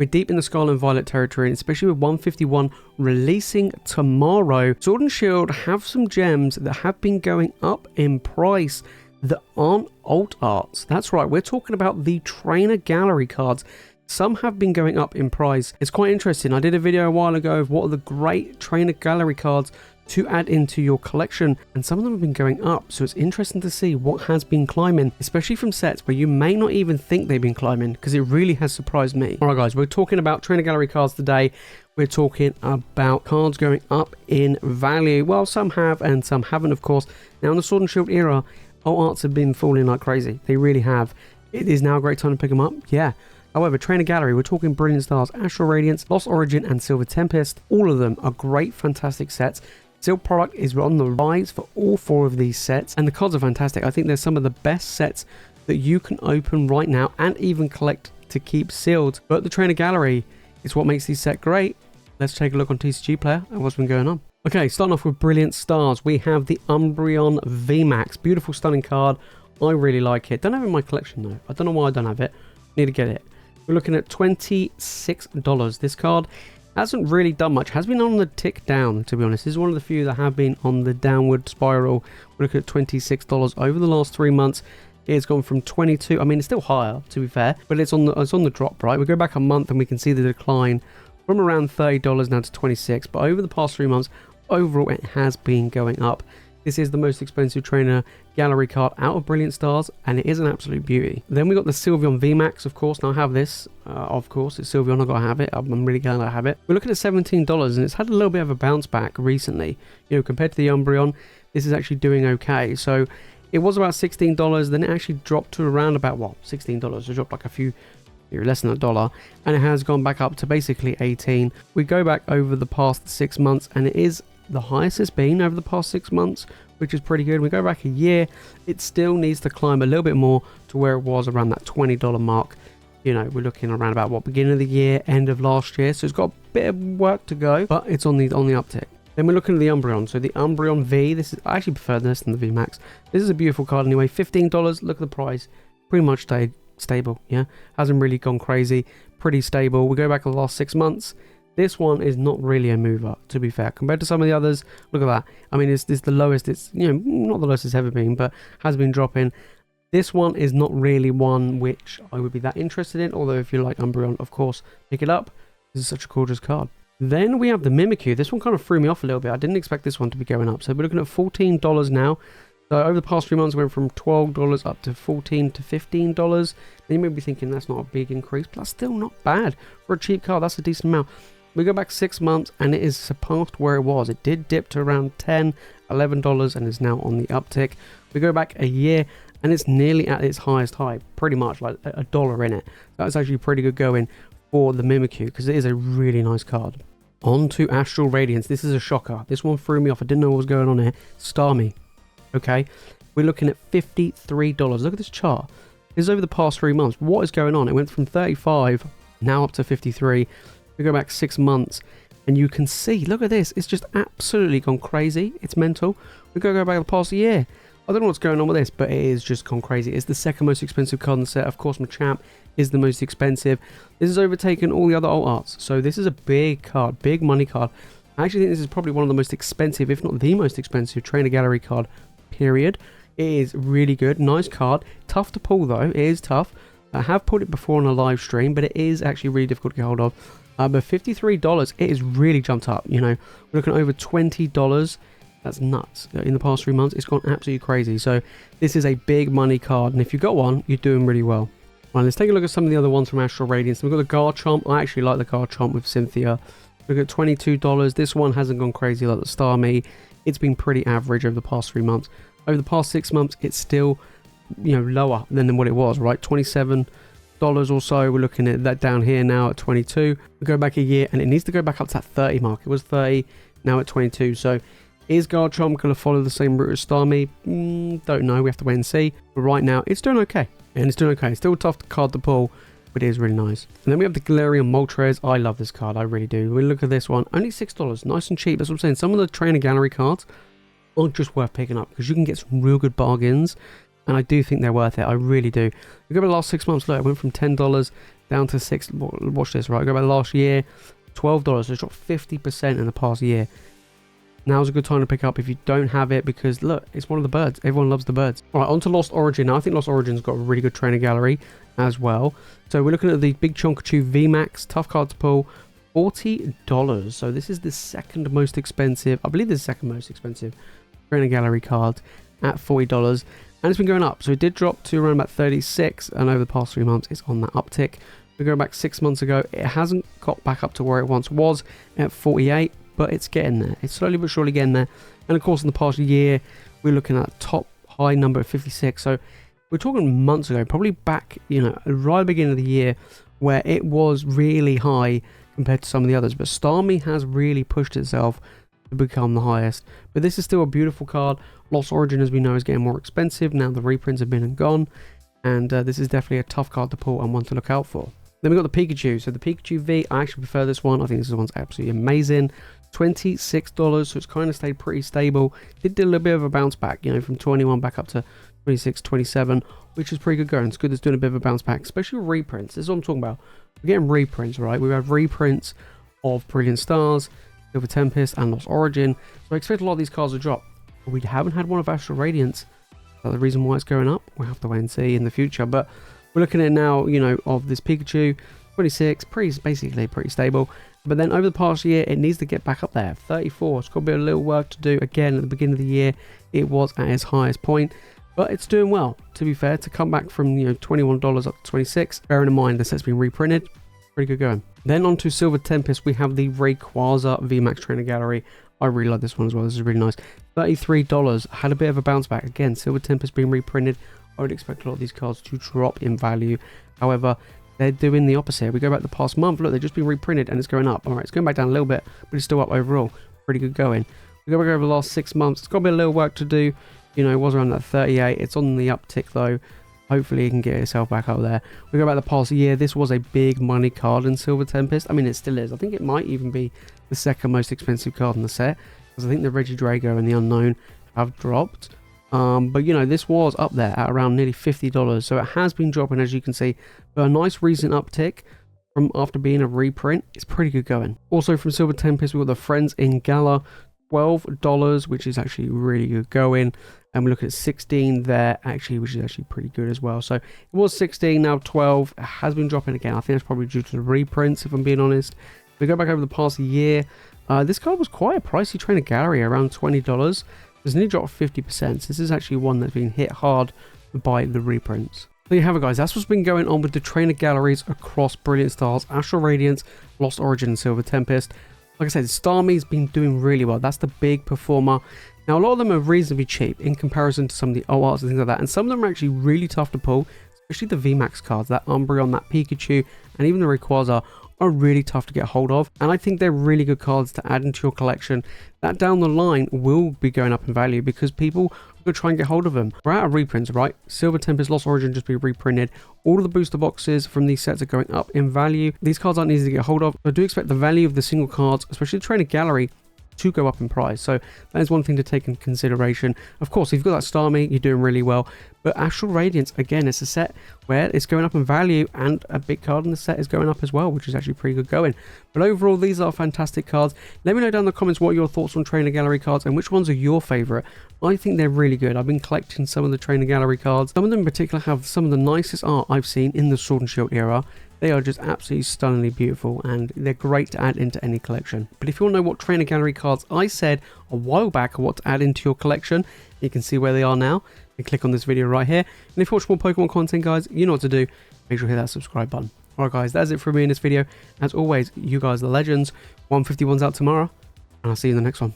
We're deep in the Scarlet and Violet territory, and especially with 151 releasing tomorrow, Sword and Shield have some gems that have been going up in price that aren't alt arts. That's right, we're talking about the trainer gallery cards. Some have been going up in price. It's quite interesting. I did a video a while ago of what are the great trainer gallery cards to add into your collection, and some of them have been going up, so it's interesting to see what has been climbing, especially from sets where you may not even think they've been climbing, because it really has surprised me. Alright guys, we're talking about trainer gallery cards today. We're talking about cards going up in value. Well, some have and some haven't, of course. Now in the Sword and Shield era, alt arts have been falling like crazy. They really have. It is now a great time to pick them up, yeah. However, Trainer Gallery, we're talking Brilliant Stars, Astral Radiance, Lost Origin, and Silver Tempest. All of them are great, fantastic sets. Sealed product is on the rise for all 4 of these sets, and the cards are fantastic. I think they're some of the best sets that you can open right now and even collect to keep sealed. But the Trainer Gallery is what makes these sets great. Let's take a look on TCG Player and what's been going on. Okay, starting off with Brilliant Stars, we have the Umbreon VMAX. Beautiful, stunning card. I really like it. Don't have it in my collection though. I don't know why I don't have it. Need to get it. We're looking at $26. This card hasn't really done much. Has been on the tick down, to be honest. This is one of the few that have been on the downward spiral. We're looking at $26 over the last 3 months. It's gone from 22. I mean, it's still higher, to be fair, but it's on the drop, right? We go back a month and we can see the decline from around $30 now to 26. But over the past 3 months, overall, it has been going up. This is the most expensive trainer gallery card out of Brilliant Stars, and it is an absolute beauty. Then we got the Sylveon VMAX, of course. Now I have this, of course. It's Sylveon, I've got to have it. I'm really glad I have it. We're looking at $17, and it's had a little bit of a bounce back recently. You know, compared to the Umbreon, this is actually doing okay. So it was about $16, then it actually dropped to around about, what, $16. It dropped like a few, less than $1, and it has gone back up to basically 18. We go back over the past 6 months, and it is the highest it's been over the past 6 months, which is pretty good. We go back a year, it still needs to climb a little bit more to where it was around that $20 mark. You know, we're looking around about what, beginning of the year, end of last year, so it's got a bit of work to go, but it's on the uptick. Then we're looking at the Umbreon. So the Umbreon V, this is, I actually prefer this than the VMAX. This is a beautiful card anyway. $15. Look at the price, pretty much stayed stable. Yeah, hasn't really gone crazy, pretty stable. We go back the last 6 months. This one is not really a mover, to be fair, compared to some of the others. Look at that. I mean, it's the lowest. It's, you know, not the lowest it's ever been, but has been dropping. This one is not really one which I would be that interested in, although if you like Umbreon, of course, pick it up. This is such a gorgeous card. Then we have the Mimikyu. This one kind of threw me off a little bit. I didn't expect this one to be going up. So we're looking at $14 now. So over the past 3 months, we went from $12 up to $14 to $15. And you may be thinking that's not a big increase, but that's still not bad. For a cheap card, that's a decent amount. We go back 6 months and it is surpassed where it was. It did dip to around $10, $11 and is now on the uptick. We go back a year and it's nearly at its highest high, pretty much like $1 in it. That's actually pretty good going for the Mimikyu because it is a really nice card. On to Astral Radiance. This is a shocker. This one threw me off. I didn't know what was going on here. Starmie. Okay, we're looking at $53. Look at this chart. This is over the past 3 months. What is going on? It went from 35 now up to 53. We go back 6 months and you can see, look at this, it's just absolutely gone crazy. It's mental. We go back the past year. I don't know what's going on with this, but it is just gone crazy. It's the second most expensive card in the set. Of course, Machamp is the most expensive. This has overtaken all the other alt arts. So this is a big card, big money card. I actually think this is probably one of the most expensive, if not the most expensive, trainer gallery card, period. It is really good. Nice card. Tough to pull though. It is tough. I have pulled it before on a live stream, but it is actually really difficult to get hold of. But $53, it has really jumped up. You know, we're looking at over $20. That's nuts. In the past 3 months, it's gone absolutely crazy. So this is a big money card, and if you've got one, you're doing really well. Right, let's take a look at some of the other ones from Astral Radiance. We've got the Garchomp. I actually like the Garchomp with Cynthia. Look at $22. This one hasn't gone crazy like the Starmie. It's been pretty average over the past 3 months. Over the past 6 months, it's still, you know, lower than what it was, right? $27 or so. We're looking at that down here now at 22. We go back a year and it needs to go back up to that 30 mark. It was 30, now at 22. So is Garchomp going to follow the same route as Starmie? Don't know. We have to wait and see. But right now, it's doing okay. And it's doing okay. It's still a tough card to pull, but it is really nice. And then we have the Galarian Moltres. I love this card. I really do. We look at this one. Only $6. Nice and cheap. That's what I'm saying. Some of the trainer gallery cards aren't just worth picking up because you can get some real good bargains. And I do think they're worth it. I really do. We go over the last 6 months. Look, it went from $10 down down to 6. Watch this, right? Go back last year, $12. So it's dropped 50% in the past year. Now's a good time to pick up if you don't have it, because look, it's one of the birds. Everyone loves the birds. All right, on to Lost Origin. Now, I think Lost Origin's got a really good trainer gallery as well. So we're looking at the Big Chonkachu VMAX, tough card to pull, $40. So this is the second most expensive, I believe this is the second most expensive trainer gallery card at $40. And it's been going up. So it did drop to around about 36, and over the past 3 months, it's on that uptick. We go back 6 months ago, it hasn't got back up to where it once was at 48. But it's getting there. It's slowly but surely getting there. And of course, in the past year, we're looking at a top high number of 56. So we're talking months ago, probably back, you know, right at the beginning of the year, where it was really high compared to some of the others. But Starmie has really pushed itself to become the highest. But this is still a beautiful card. Lost Origin, as we know, is getting more expensive. Now the reprints have been and gone. And this is definitely a tough card to pull and one to look out for. Then we've got the Pikachu. So the Pikachu V, I actually prefer this one. I think this one's absolutely amazing. $26, so it's kind of stayed pretty stable. It did a little bit of a bounce back, you know, from 21 back up to 26, 27, which is pretty good going. It's good it's doing a bit of a bounce back, especially reprints. This is what I'm talking about. We're getting reprints, right? We have reprints of Brilliant Stars, Silver Tempest, and Lost Origin. So I expect a lot of these cards to drop. But we haven't had one of Astral Radiance. So the reason why it's going up, we'll have to wait and see in the future. But we're looking at now, you know, of this Pikachu, 26, basically pretty stable. But then over the past year, it needs to get back up there. 34. It's got a bit of a little work to do. Again, at the beginning of the year, it was at its highest point. But it's doing well, to be fair, to come back from, you know, $21 up to 26. Bearing in mind the set's been reprinted. Pretty good going. Then on to Silver Tempest, we have the Rayquaza VMAX Trainer Gallery. I really like this one as well. This is really nice. $33. Had a bit of a bounce back. Again, Silver Tempest being reprinted. I would expect a lot of these cards to drop in value. However, they're doing the opposite. We go back the past month, look, they've just been reprinted and it's going up. All right, it's going back down a little bit, but it's still up overall. Pretty good going. We go back over the last 6 months. It's got a bit of little work to do. You know, it was around that 38. It's on the uptick though. Hopefully it can get itself back up there. We go back the past year. This was a big money card in Silver Tempest. I mean, it still is. I think it might even be the second most expensive card in the set, because I think the Regidrago and the Unknown have dropped. But you know, this was up there at around nearly $50, so it has been dropping, as you can see, but a nice recent uptick from after being a reprint. It's pretty good going. Also from Silver Tempest, we've got the Friends in Gala, $12, which is actually really good going, and we look at 16 there actually, which is actually pretty good as well. So it was 16, now 12. It has been dropping again. I think that's probably due to the reprints, if I'm being honest. If we go back over the past year, this card was quite a pricey trainer gallery, around $20. It's nearly dropped 50%. So this is actually one that's been hit hard by the reprints. There you have it, guys. That's what's been going on with the trainer galleries across Brilliant Stars, Astral Radiance, Lost Origin, and Silver Tempest. Like I said, Starmie's been doing really well. That's the big performer. Now, a lot of them are reasonably cheap in comparison to some of the ORs and things like that. And some of them are actually really tough to pull, especially the VMAX cards. That Umbreon, that Pikachu, and even the Rayquaza are really tough to get hold of, and I think they're really good cards to add into your collection that down the line will be going up in value, because people are going to try and get hold of them. We're out of reprints, right? Silver Tempest, Lost Origin just be reprinted. All of the booster boxes from these sets are going up in value. These cards aren't easy to get hold of. I do expect the value of the single cards, especially the trainer gallery, to go up in price. So that is one thing to take in consideration. Of course, if you've got that Starmie, you're doing really well. But Astral Radiance, again, it's a set where it's going up in value, and a big card in the set is going up as well, which is actually pretty good going. But overall, these are fantastic cards. Let me know down in the comments what are your thoughts on trainer gallery cards and which ones are your favorite. I think they're really good. I've been collecting some of the trainer gallery cards. Some of them in particular have some of the nicest art I've seen in the Sword and Shield era. They are just absolutely stunningly beautiful, and they're great to add into any collection. But if you want to know what trainer gallery cards I said a while back are what to add into your collection, you can see where they are now. And click on this video right here. And if you watch more Pokemon content, guys, you know what to do. Make sure to hit that subscribe button. Alright guys, that's it for me in this video. As always, you guys are the legends. 151's out tomorrow, and I'll see you in the next one.